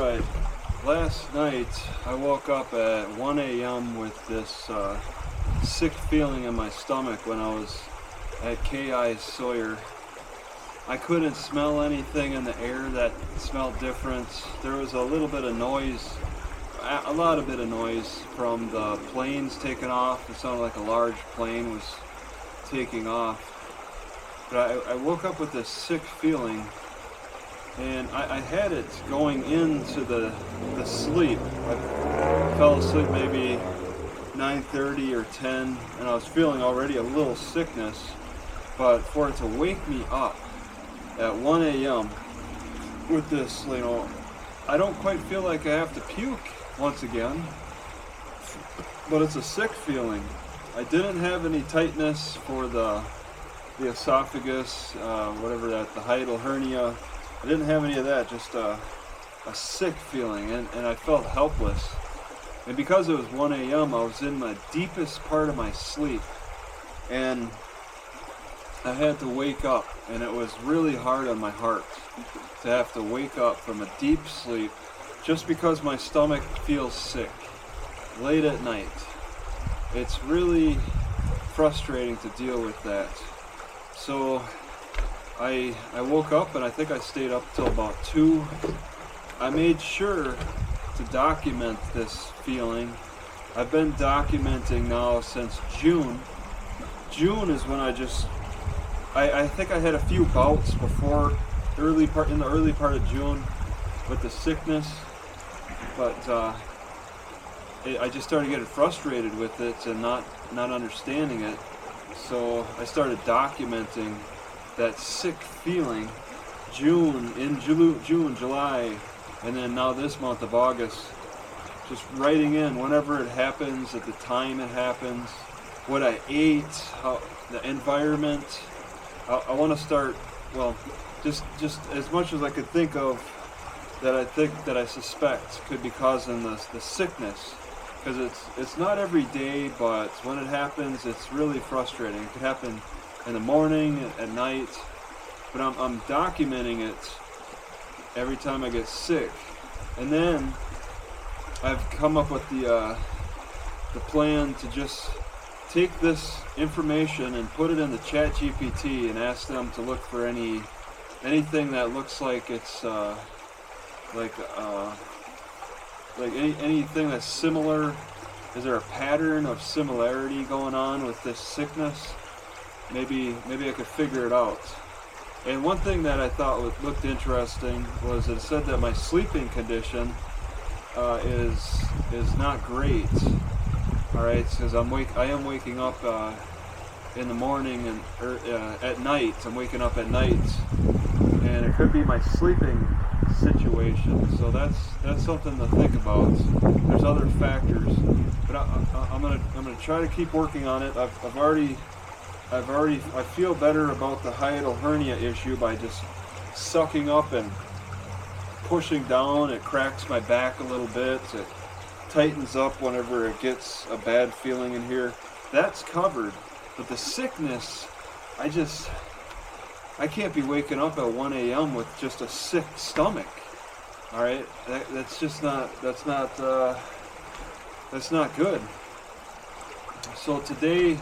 right. Last night I woke up at 1 a.m. with this sick feeling in my stomach when I was at KI Sawyer. I couldn't smell anything in the air that smelled different. There was a little bit of noise, a lot of bit of noise from the planes taking off. It sounded like a large plane was taking off. But I woke up with this sick feeling, and I had it going into the sleep. I fell asleep maybe 9:30 or 10, and I was feeling already a little sickness, but for it to wake me up at 1 a.m. with this, I don't quite feel like I have to puke once again, but it's a sick feeling. I didn't have any tightness for the esophagus, the hiatal hernia. I didn't have any of that, just a sick feeling, and I felt helpless. And because it was 1 a.m., I was in the deepest part of my sleep, and I had to wake up, and it was really hard on my heart to have to wake up from a deep sleep just because my stomach feels sick late at night. It's really frustrating to deal with that. So I woke up, and I think I stayed up till about 2. I made sure to document this feeling. I've been documenting now since June. June is when I think I had a few bouts before in the early part of June with the sickness, but I just started getting frustrated with it and not understanding it. So I started documenting that sick feeling June, July, and then now this month of August, just writing in whenever it happens, at the time it happens, what I ate, how the environment. I want to start, just as much as I could think of that I suspect could be causing the sickness, because it's not every day, but when it happens, it's really frustrating. It could happen in the morning, at night, but I'm documenting it every time I get sick. And then I've come up with the plan to just take this information and put it in the chat GPT and ask them to look for anything that looks like it's anything that's similar. Is there a pattern of similarity going on with this sickness? Maybe I could figure it out. And one thing that I thought looked interesting was it said that my sleeping condition is not great. All right, because I am waking up in the morning and at night. I'm waking up at night, and it could be my sleeping situation. So that's something to think about. There's other factors, but I'm gonna try to keep working on it. I feel better about the hiatal hernia issue by just sucking up and pushing down. It cracks my back a little bit. It tightens up whenever it gets a bad feeling in here. That's covered. But the sickness, I can't be waking up at 1 a.m. with just a sick stomach. All right, that's not good. So today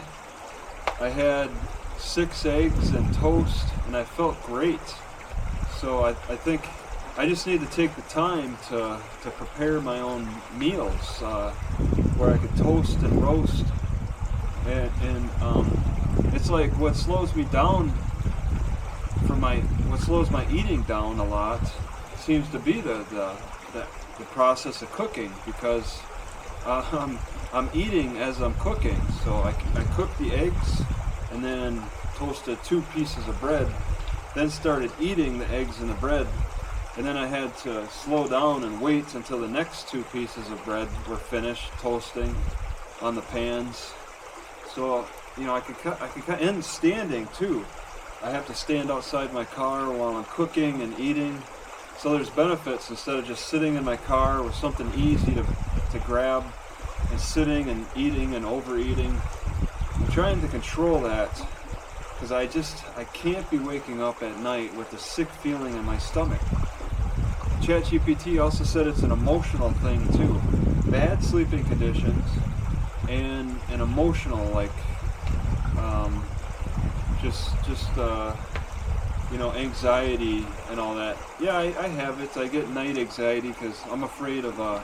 I had 6 eggs and toast, and I felt great. So I think I just need to take the time to prepare my own meals where I could toast and roast, and it's like what slows my eating down a lot seems to be the process of cooking, because I'm eating as I'm cooking. So I cooked the eggs and then toasted 2 pieces of bread, then started eating the eggs and the bread, and then I had to slow down and wait until the next 2 pieces of bread were finished toasting on the pans. So I could cut, and standing too. I have to stand outside my car while I'm cooking and eating. So there's benefits instead of just sitting in my car with something easy to grab and sitting and eating and overeating. I'm trying to control that, because I can't be waking up at night with a sick feeling in my stomach. ChatGPT also said it's an emotional thing too. Bad sleeping conditions and an emotional, like anxiety and all that. Yeah, I have it. I get night anxiety because I'm afraid of a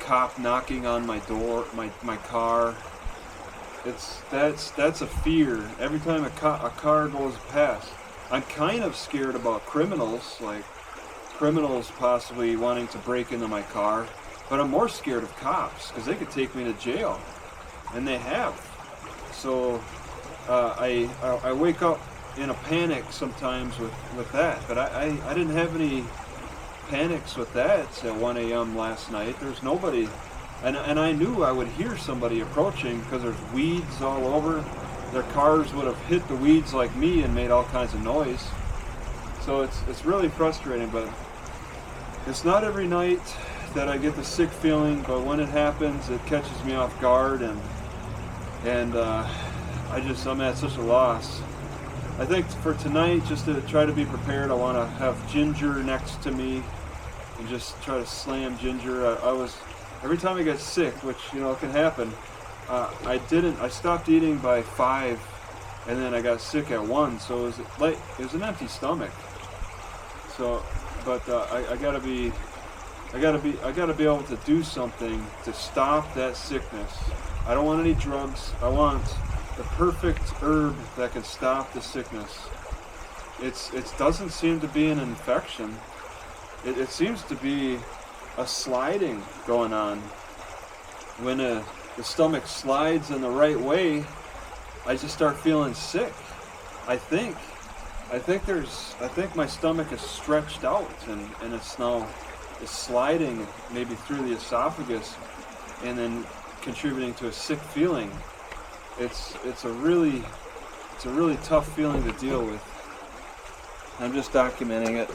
cop knocking on my door, my car. That's a fear. Every time a car goes past, I'm kind of scared about criminals, like criminals possibly wanting to break into my car. But I'm more scared of cops because they could take me to jail, and they have. So I wake up in a panic sometimes with that. But I didn't have any panics with that at 1 a.m. last night. There's nobody, and I knew I would hear somebody approaching because there's weeds all over. Their cars would have hit the weeds like me and made all kinds of noise. So it's really frustrating, but it's not every night that I get the sick feeling, but when it happens, it catches me off guard, and I'm at such a loss. I think for tonight, just to try to be prepared, I want to have ginger next to me and just try to slam ginger. Every time I get sick, which can happen, I stopped eating by 5, and then I got sick at 1, so it was an empty stomach. So, but I gotta be able to do something to stop that sickness. I don't want any drugs. I want the perfect herb that can stop the sickness. It doesn't seem to be an infection. It seems to be a sliding going on. When the stomach slides in the right way, I just start feeling sick. I think my stomach is stretched out, and it's now sliding maybe through the esophagus, and then contributing to a sick feeling. It's a really tough feeling to deal with. I'm just documenting it.